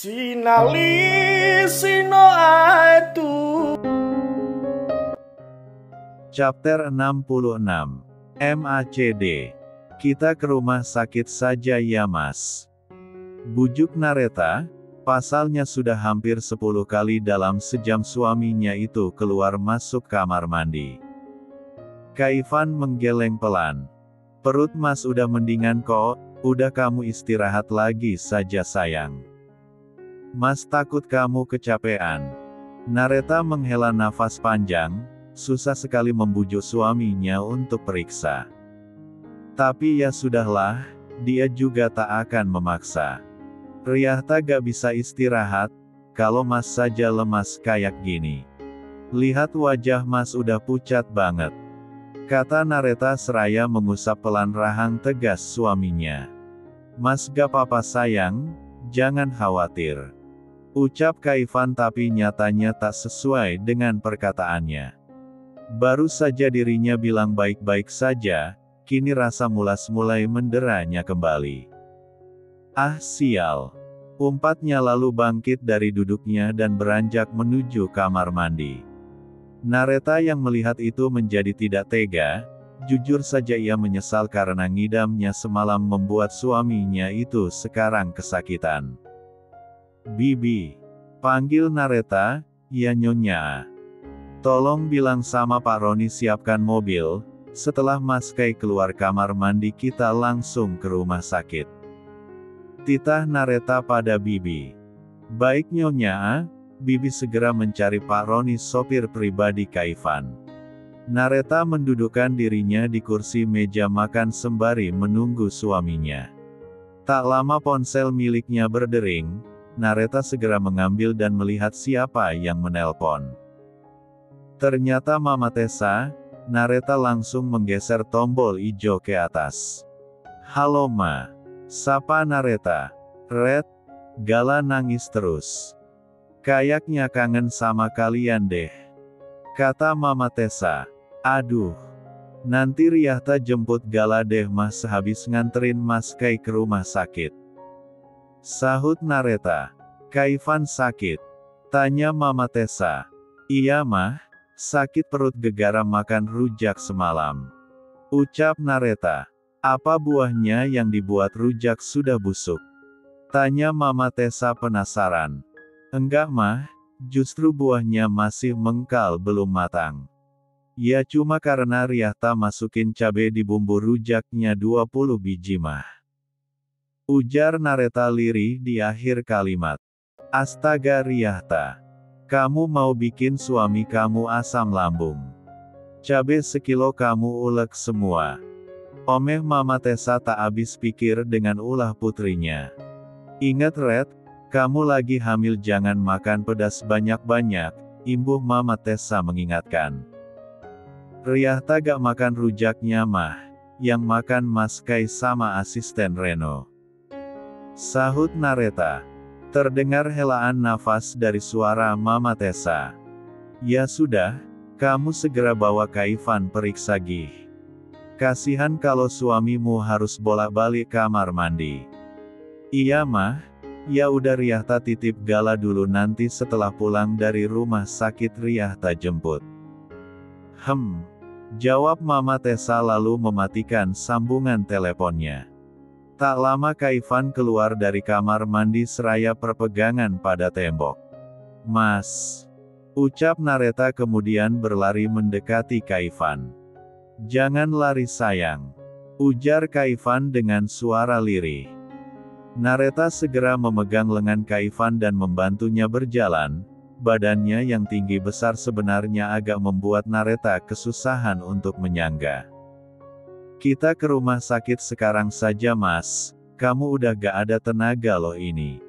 Sinali sino atu. Chapter 66. MACD. Kita ke rumah sakit saja ya mas. Bujuk Nareta. Pasalnya sudah hampir 10 kali dalam sejam suaminya itu keluar masuk kamar mandi. Kak Ivan menggeleng pelan. Perut mas udah mendingan kok, udah kamu istirahat lagi saja sayang. Mas takut kamu kecapean. Nareta menghela nafas panjang, susah sekali membujuk suaminya untuk periksa. Tapi ya sudahlah, dia juga tak akan memaksa. Riyahta gak bisa istirahat, kalau mas saja lemas kayak gini. Lihat wajah mas udah pucat banget. Kata Nareta seraya mengusap pelan rahang tegas suaminya. Mas gak apa-apa sayang, jangan khawatir. Ucap Kak Ivan tapi nyatanya tak sesuai dengan perkataannya. Baru saja dirinya bilang baik-baik saja, kini rasa mulas mulai menderanya kembali. Ah sial. Umpatnya lalu bangkit dari duduknya dan beranjak menuju kamar mandi. Nareta yang melihat itu menjadi tidak tega, jujur saja ia menyesal karena ngidamnya semalam membuat suaminya itu sekarang kesakitan. Bibi. Panggil Nareta, ya nyonya. Tolong bilang sama Pak Roni siapkan mobil, setelah Mas Kai keluar kamar mandi kita langsung ke rumah sakit. Titah Nareta pada Bibi. Baik nyonya, Bibi segera mencari Pak Roni sopir pribadi Kak Ivan. Nareta mendudukkan dirinya di kursi meja makan sembari menunggu suaminya. Tak lama ponsel miliknya berdering, Nareta segera mengambil dan melihat siapa yang menelpon. Ternyata Mama Tessa. Nareta langsung menggeser tombol hijau ke atas. Halo Ma. Sapa Nareta. Red. Gala nangis terus. Kayaknya kangen sama kalian deh. Kata Mama Tessa. Aduh. Nanti Riyahta jemput Gala deh mas sehabis nganterin Mas Kai ke rumah sakit. Sahut Nareta. Kak Ivan sakit? Tanya Mama Tessa. Iya mah, sakit perut gegara makan rujak semalam. Ucap Nareta. Apa buahnya yang dibuat rujak sudah busuk? Tanya Mama Tessa penasaran. Enggak mah, justru buahnya masih mengkal belum matang. Ya cuma karena Riyahta masukin cabe di bumbu rujaknya 20 biji mah. Ujar Nareta lirih di akhir kalimat. Astaga Riyahta. Kamu mau bikin suami kamu asam lambung. Cabe sekilo kamu ulek semua. Omeh Mama Tessa tak habis pikir dengan ulah putrinya. Ingat Red, kamu lagi hamil jangan makan pedas banyak-banyak, imbuh Mama Tessa mengingatkan. Riyahta gak makan rujaknya mah, yang makan Mas Kai sama asisten Reno. Sahut Nareta. Terdengar helaan nafas dari suara Mama Tessa. Ya sudah, kamu segera bawa Kak Ivan periksa gih. Kasihan kalau suamimu harus bolak-balik kamar mandi. Iya mah, ya udah Riyahta titip Gala dulu nanti setelah pulang dari rumah sakit Riyahta jemput. Jawab Mama Tessa lalu mematikan sambungan teleponnya. Tak lama Kak Ivan keluar dari kamar mandi seraya perpegangan pada tembok. Mas. Ucap Nareta kemudian berlari mendekati Kak Ivan. Jangan lari sayang. Ujar Kak Ivan dengan suara lirih. Nareta segera memegang lengan Kak Ivan dan membantunya berjalan. Badannya yang tinggi besar sebenarnya agak membuat Nareta kesusahan untuk menyangga. Kita ke rumah sakit sekarang saja mas, kamu udah gak ada tenaga loh ini.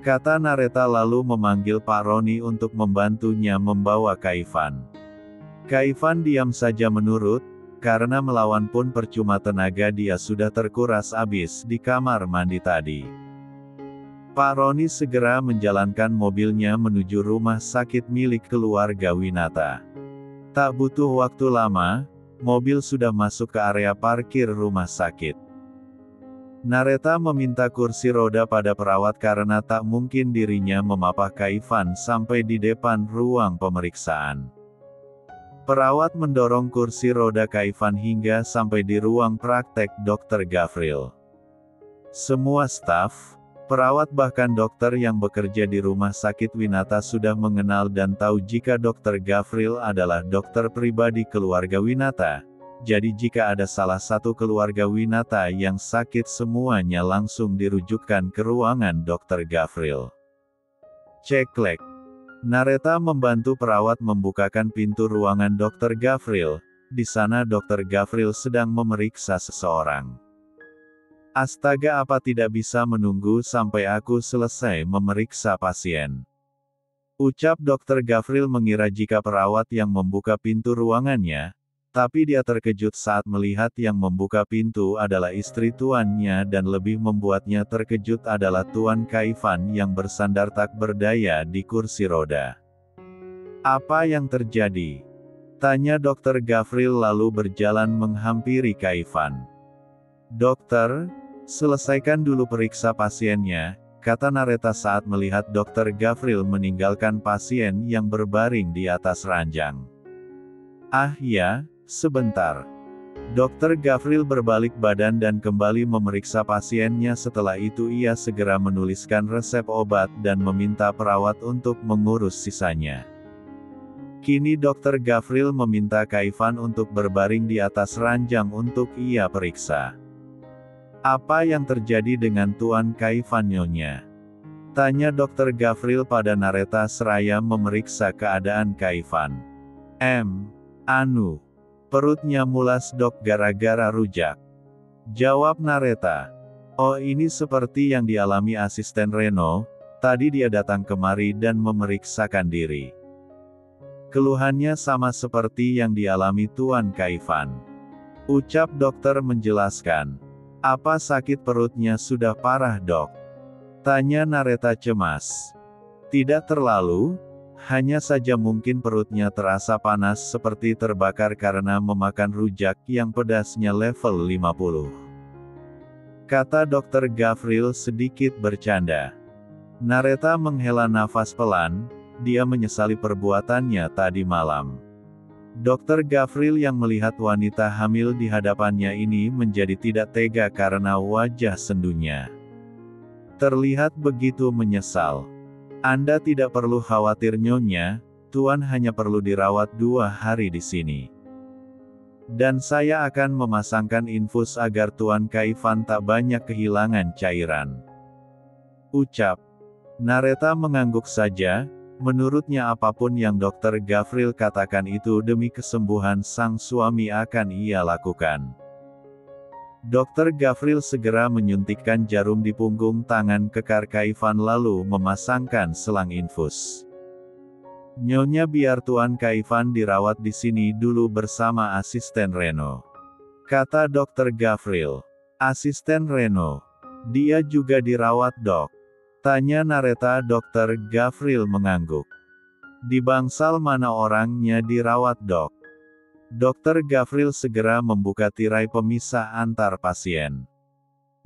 Kata Nareta lalu memanggil Pak Roni untuk membantunya membawa Kak Ivan. Kak Ivan diam saja menurut, karena melawan pun percuma tenaga dia sudah terkuras abis di kamar mandi tadi. Pak Roni segera menjalankan mobilnya menuju rumah sakit milik keluarga Winata. Tak butuh waktu lama, mobil sudah masuk ke area parkir rumah sakit. Nareta meminta kursi roda pada perawat karena tak mungkin dirinya memapah Kaivan sampai di depan ruang pemeriksaan. Perawat mendorong kursi roda Kaivan hingga sampai di ruang praktek Dr. Gavril. Semua staf, perawat bahkan dokter yang bekerja di rumah sakit Winata sudah mengenal dan tahu jika Dr. Gavril adalah dokter pribadi keluarga Winata. Jadi jika ada salah satu keluarga Winata yang sakit semuanya langsung dirujukkan ke ruangan Dr. Gavril. Ceklek. Nareta membantu perawat membukakan pintu ruangan Dr. Gavril. Di sana Dr. Gavril sedang memeriksa seseorang. Astaga, apa tidak bisa menunggu sampai aku selesai memeriksa pasien? Ucap Dr. Gavril mengira jika perawat yang membuka pintu ruangannya, tapi dia terkejut saat melihat yang membuka pintu adalah istri tuannya dan lebih membuatnya terkejut adalah Tuan Kaivan yang bersandar tak berdaya di kursi roda. Apa yang terjadi? Tanya Dr. Gavril lalu berjalan menghampiri Kaivan. Dokter, selesaikan dulu periksa pasiennya, kata Nareta saat melihat Dr. Gavril meninggalkan pasien yang berbaring di atas ranjang. Ah ya, sebentar. Dr. Gavril berbalik badan dan kembali memeriksa pasiennya. Setelah itu ia segera menuliskan resep obat dan meminta perawat untuk mengurus sisanya. Kini Dr. Gavril meminta Kaivan untuk berbaring di atas ranjang untuk ia periksa. Apa yang terjadi dengan Tuan Kaivan, Nyonya? Tanya Dr. Gavril pada Nareta seraya memeriksa keadaan Kaivan. Perutnya mulas dok gara-gara rujak. Jawab Nareta. Oh, ini seperti yang dialami asisten Reno, tadi dia datang kemari dan memeriksakan diri. Keluhannya sama seperti yang dialami Tuan Kaivan. Ucap dokter menjelaskan. Apa sakit perutnya sudah parah dok? Tanya Nareta cemas. Tidak terlalu, hanya saja mungkin perutnya terasa panas seperti terbakar karena memakan rujak yang pedasnya level 50. Kata Dr. Gavril sedikit bercanda. Nareta menghela nafas pelan, dia menyesali perbuatannya tadi malam. Dr. Gavril yang melihat wanita hamil di hadapannya ini menjadi tidak tega karena wajah sendunya terlihat begitu menyesal. Anda tidak perlu khawatir Nyonya, Tuan hanya perlu dirawat 2 hari di sini. Dan saya akan memasangkan infus agar Tuan Kaivan tak banyak kehilangan cairan. Ucap. Nareta mengangguk saja, menurutnya apapun yang Dr. Gavril katakan itu demi kesembuhan sang suami akan ia lakukan. Dr. Gavril segera menyuntikkan jarum di punggung tangan kekar Kaivan lalu memasangkan selang infus. Nyonya, biar Tuan Kaivan dirawat di sini dulu bersama asisten Reno. Kata Dr. Gavril. Asisten Reno. Dia juga dirawat dok? Tanya Nareta. Dr. Gavril mengangguk. Di bangsal mana orangnya dirawat dok? Dr. Gavril segera membuka tirai pemisah antar pasien.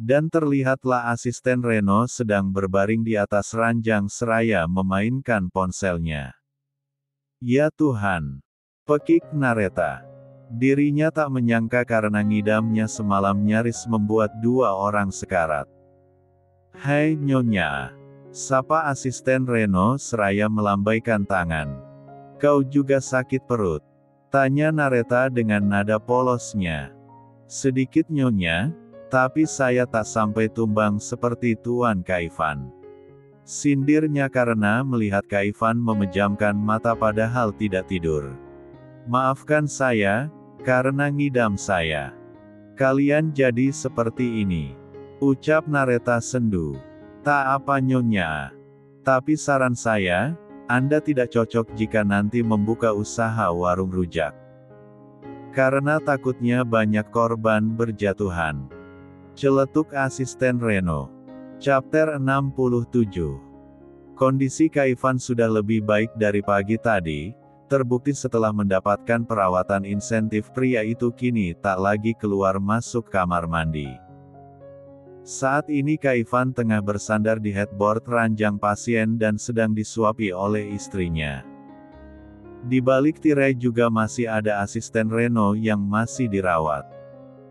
Dan terlihatlah asisten Reno sedang berbaring di atas ranjang seraya memainkan ponselnya. Ya Tuhan! Pekik Nareta. Dirinya tak menyangka karena ngidamnya semalam nyaris membuat 2 orang sekarat. Hai Nyonya! Sapa asisten Reno seraya melambaikan tangan. Kau juga sakit perut? Tanya Nareta dengan nada polosnya. Sedikit Nyonya, tapi saya tak sampai tumbang seperti Tuan Kaivan. Sindirnya karena melihat Kaivan memejamkan mata padahal tidak tidur. Maafkan saya, karena ngidam saya. Kalian jadi seperti ini. Ucap Nareta sendu. Tak apa Nyonya. Tapi saran saya, Anda tidak cocok jika nanti membuka usaha warung rujak. Karena takutnya banyak korban berjatuhan. Celetuk asisten Reno. Chapter 67. Kondisi Kaivan sudah lebih baik dari pagi tadi, Terbukti setelah mendapatkan perawatan insentif, pria itu kini tak lagi keluar masuk kamar mandi. Saat ini Kak Ivan tengah bersandar di headboard ranjang pasien dan sedang disuapi oleh istrinya. Di balik tirai juga masih ada asisten Reno yang masih dirawat.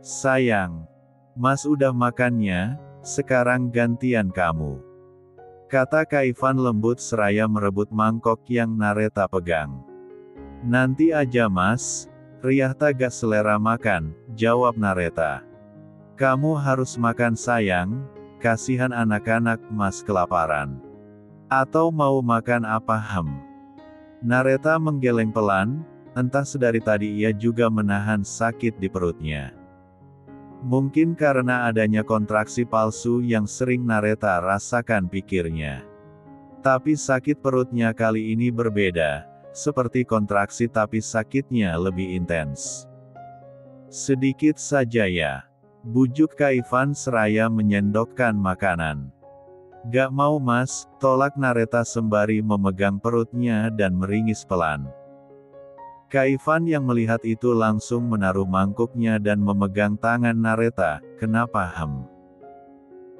"Sayang, Mas udah makannya, sekarang gantian kamu," kata Kak Ivan lembut seraya merebut mangkok yang Nareta pegang. "Nanti aja Mas, Riyahta gak selera makan," jawab Nareta. "Kamu harus makan sayang, kasihan anak-anak Mas kelaparan. Atau mau makan apa Nareta menggeleng pelan, entah sedari tadi ia juga menahan sakit di perutnya. Mungkin karena adanya kontraksi palsu yang sering Nareta rasakan, pikirnya. Tapi sakit perutnya kali ini berbeda, seperti kontraksi tapi sakitnya lebih intens. "Sedikit saja ya," bujuk Kak Ivan seraya menyendokkan makanan. "Gak mau Mas," tolak Nareta sembari memegang perutnya dan meringis pelan. Kak Ivan yang melihat itu langsung menaruh mangkuknya dan memegang tangan Nareta. "Kenapa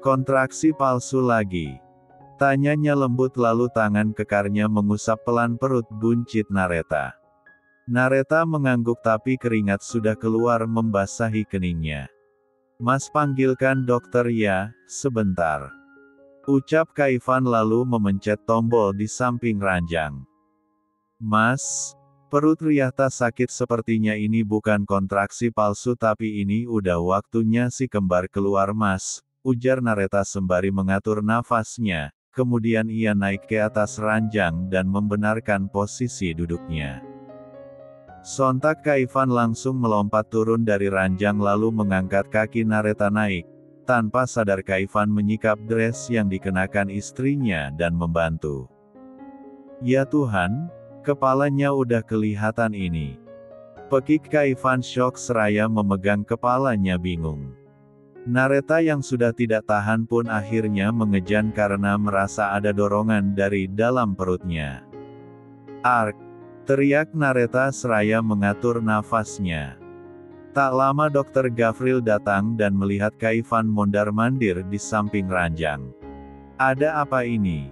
Kontraksi palsu lagi?" tanyanya lembut lalu tangan kekarnya mengusap pelan perut buncit Nareta. Nareta mengangguk tapi keringat sudah keluar membasahi keningnya. "Mas panggilkan dokter ya, sebentar," ucap Kak Ivan lalu memencet tombol di samping ranjang. "Mas, perut Riyahta sakit sepertinya ini bukan kontraksi palsu tapi ini udah waktunya si kembar keluar Mas," ujar Nareta sembari mengatur nafasnya, kemudian ia naik ke atas ranjang dan membenarkan posisi duduknya. Sontak Kak Ivan langsung melompat turun dari ranjang lalu mengangkat kaki Nareta naik. Tanpa sadar Kak Ivan menyikap dress yang dikenakan istrinya dan membantu. "Ya Tuhan, kepalanya udah kelihatan ini," pekik Kak Ivan syok seraya memegang kepalanya bingung. Nareta yang sudah tidak tahan pun akhirnya mengejan karena merasa ada dorongan dari dalam perutnya. "Ark!" teriak Nareta seraya mengatur nafasnya. Tak lama Dokter Gavril datang dan melihat Kak Ivan mondar-mandir di samping ranjang. "Ada apa ini?"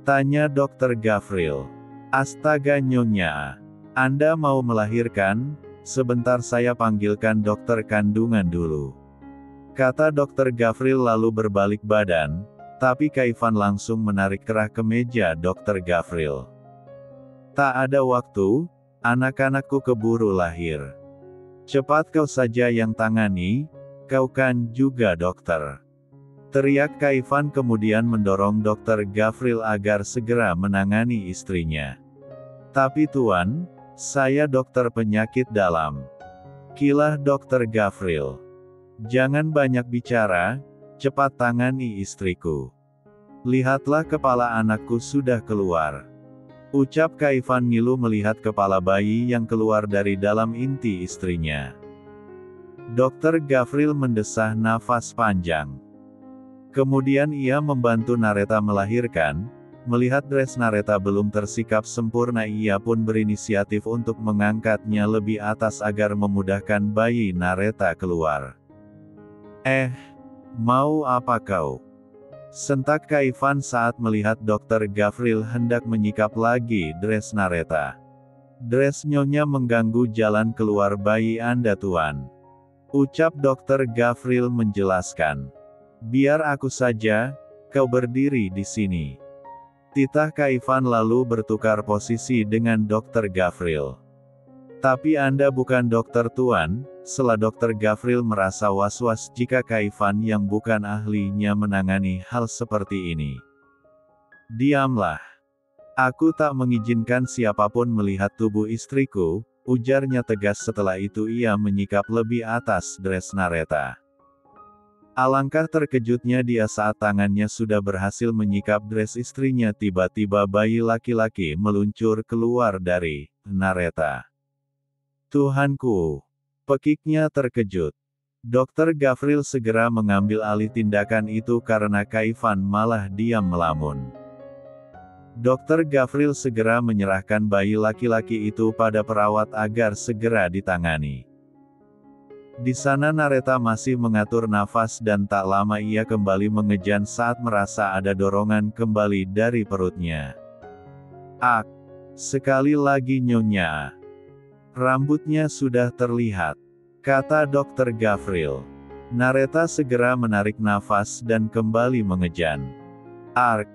tanya Dokter Gavril. "Astaga Nyonya, Anda mau melahirkan? Sebentar saya panggilkan dokter kandungan dulu," kata Dokter Gavril lalu berbalik badan, tapi Kak Ivan langsung menarik kerah kemeja Dokter Gavril. "Tak ada waktu, anak-anakku keburu lahir. Cepat kau saja yang tangani, kau kan juga dokter," teriak Kak Ivan kemudian mendorong Dokter Gavril agar segera menangani istrinya. "Tapi Tuan, saya dokter penyakit dalam," kilah Dokter Gavril. "Jangan banyak bicara, cepat tangani istriku. Lihatlah kepala anakku sudah keluar," ucap Kak Ivan ngilu melihat kepala bayi yang keluar dari dalam inti istrinya. Dokter Gavril mendesah nafas panjang. Kemudian ia membantu Nareta melahirkan. Melihat dress Nareta belum tersikap sempurna, ia pun berinisiatif untuk mengangkatnya lebih atas agar memudahkan bayi Nareta keluar. Mau apa kau?" sentak Kak Ivan saat melihat Dokter Gavril hendak menyikap lagi dress Nareta. "Dress Nyonya mengganggu jalan keluar bayi Anda Tuan," ucap Dokter Gavril menjelaskan. "Biar aku saja, kau berdiri di sini," titah Kak Ivan lalu bertukar posisi dengan Dokter Gavril. "Tapi Anda bukan dokter Tuan," sela Dokter Gavril merasa was-was jika Kak Ivan yang bukan ahlinya menangani hal seperti ini. "Diamlah. Aku tak mengizinkan siapapun melihat tubuh istriku," ujarnya tegas setelah itu ia menyikap lebih atas dress Nareta. Alangkah terkejutnya dia saat tangannya sudah berhasil menyikap dress istrinya tiba-tiba bayi laki-laki meluncur keluar dari Nareta. "Tuhanku!" pekiknya terkejut. Dokter Gavril segera mengambil alih tindakan itu karena Kak Ivan malah diam melamun. Dokter Gavril segera menyerahkan bayi laki-laki itu pada perawat agar segera ditangani. Di sana Nareta masih mengatur nafas dan tak lama ia kembali mengejan saat merasa ada dorongan kembali dari perutnya. "Ak! Sekali lagi Nyonya. Rambutnya sudah terlihat," kata Dokter Gavril. Nareta segera menarik nafas dan kembali mengejan. "Ark!"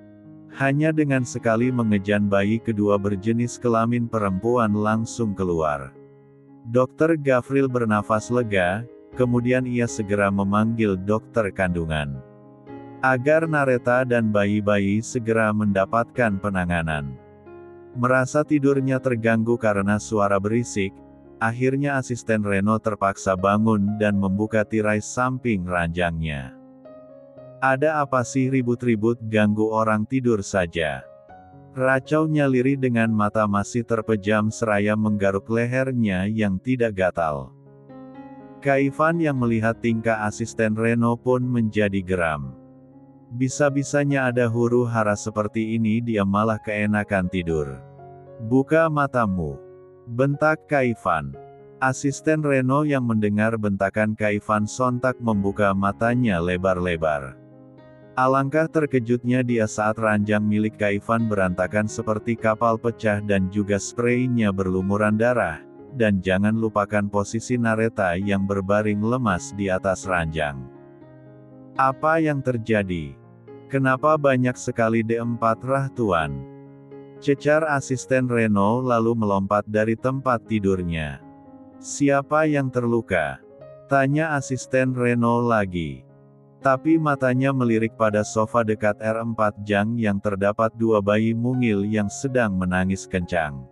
Hanya dengan sekali mengejan bayi kedua berjenis kelamin perempuan langsung keluar. Dokter Gavril bernafas lega, kemudian ia segera memanggil dokter kandungan. Agar Nareta dan bayi-bayi segera mendapatkan penanganan. Merasa tidurnya terganggu karena suara berisik, akhirnya asisten Reno terpaksa bangun dan membuka tirai samping ranjangnya. "Ada apa sih ribut-ribut, ganggu orang tidur saja?" Racaunya lirih dengan mata masih terpejam seraya menggaruk lehernya yang tidak gatal. Kak yang melihat tingkah asisten Reno pun menjadi geram. Bisa-bisanya ada huru-hara seperti ini dia malah keenakan tidur. "Buka matamu," bentak Kak. Asisten Reno yang mendengar bentakan Kak sontak membuka matanya lebar-lebar. Alangkah terkejutnya dia saat ranjang milik Kak berantakan seperti kapal pecah dan juga spraynya berlumuran darah, dan jangan lupakan posisi Nareta yang berbaring lemas di atas ranjang. "Apa yang terjadi? Kenapa banyak sekali D4 rah Tuan?" cecar asisten Reno lalu melompat dari tempat tidurnya. "Siapa yang terluka?" tanya asisten Reno lagi. Tapi matanya melirik pada sofa dekat R4 Jang yang terdapat dua bayi mungil yang sedang menangis kencang.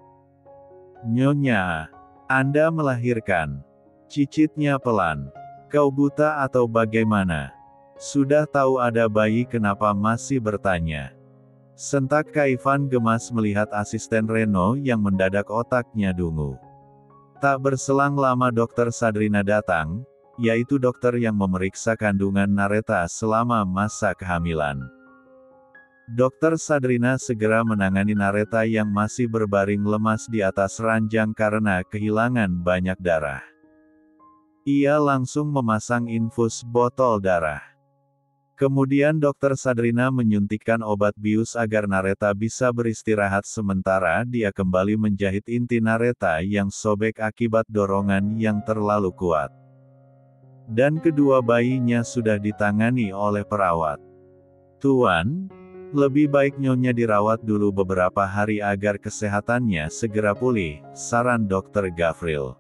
"Nyonya, Anda melahirkan?" cicitnya pelan. "Kau buta atau bagaimana? Sudah tahu ada bayi kenapa masih bertanya?" Sentak Kak gemas melihat asisten Reno yang mendadak otaknya dungu. Tak berselang lama Dokter Sadrina datang, yaitu dokter yang memeriksa kandungan Nareta selama masa kehamilan. Dokter Sadrina segera menangani Nareta yang masih berbaring lemas di atas ranjang karena kehilangan banyak darah. Ia langsung memasang infus botol darah. Kemudian Dokter Sadrina menyuntikkan obat bius agar Nareta bisa beristirahat sementara dia kembali menjahit inti Nareta yang sobek akibat dorongan yang terlalu kuat. Dan kedua bayinya sudah ditangani oleh perawat. "Tuan, lebih baik Nyonya dirawat dulu beberapa hari agar kesehatannya segera pulih," saran Dokter Gavril.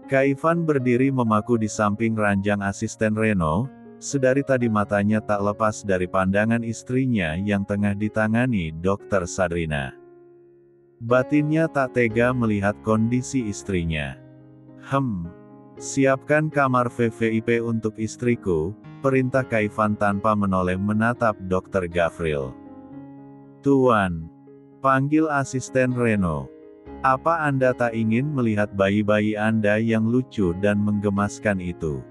Kak berdiri memaku di samping ranjang asisten Reno, sedari tadi matanya tak lepas dari pandangan istrinya yang tengah ditangani Dokter Sadrina. Batinnya tak tega melihat kondisi istrinya. "Siapkan kamar VVIP untuk istriku," perintah Kak tanpa menoleh menatap Dokter Gavril. "Tuan," panggil asisten Reno. "Apa Anda tak ingin melihat bayi-bayi Anda yang lucu dan menggemaskan itu?"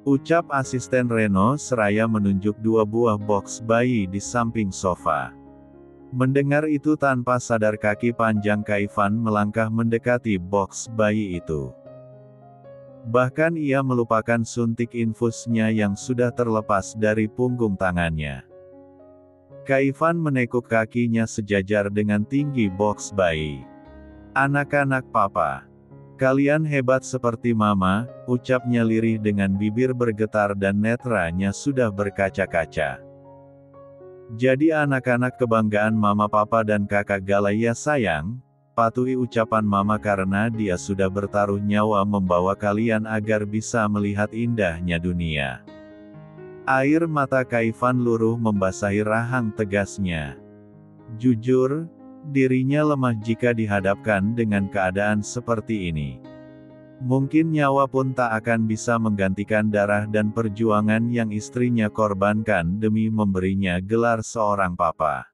ucap asisten Reno seraya menunjuk dua buah boks bayi di samping sofa. Mendengar itu tanpa sadar kaki panjang Kak melangkah mendekati boks bayi itu. Bahkan ia melupakan suntik infusnya yang sudah terlepas dari punggung tangannya. Kak menekuk kakinya sejajar dengan tinggi boks bayi. "Anak-anak papa. Kalian hebat seperti mama," ucapnya lirih dengan bibir bergetar dan netranya sudah berkaca-kaca. "Jadi anak-anak kebanggaan mama papa dan kakak Galaya sayang, patuhi ucapan mama karena dia sudah bertaruh nyawa membawa kalian agar bisa melihat indahnya dunia." Air mata Kak luruh membasahi rahang tegasnya. Jujur, dirinya lemah jika dihadapkan dengan keadaan seperti ini. Mungkin nyawa pun tak akan bisa menggantikan darah dan perjuangan yang istrinya korbankan demi memberinya gelar seorang papa.